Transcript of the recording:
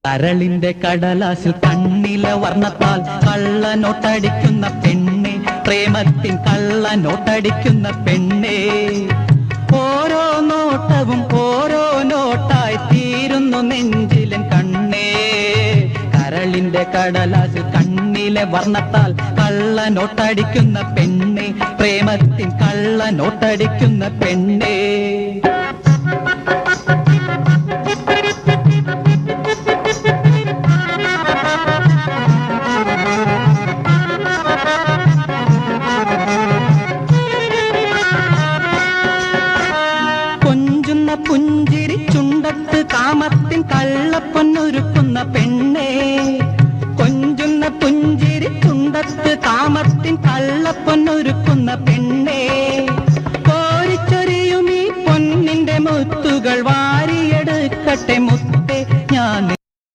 കരളിന്റെ കടലാസിൽ കണ്ണിലെ വർണ്ണത്താൽ കള്ളനോട്ടടിക്കുന്ന പെണ്ണെ, പ്രേമത്തിൻ കള്ളനോട്ടടിക്കുന്ന പെണ്ണെ. ഓരോ നോട്ടവും ഓരോ നോട്ടായി തീരുന്നു നെഞ്ചിലൻ കണ്ണേ. കരളിന്റെ കടലാസിൽ കണ്ണിലെ വർണ്ണത്താൽ കള്ളനോട്ടടിക്കുന്ന പെണ്ണെ, പ്രേമത്തിൻ കള്ളനോട്ടടിക്കുന്ന പെണ്ണെ. പുഞ്ചിരി ചുണ്ടത്ത് കാമത്തിൻ കള്ളപ്പൊന്നൊരുക്കുന്ന പെണ്ണ്,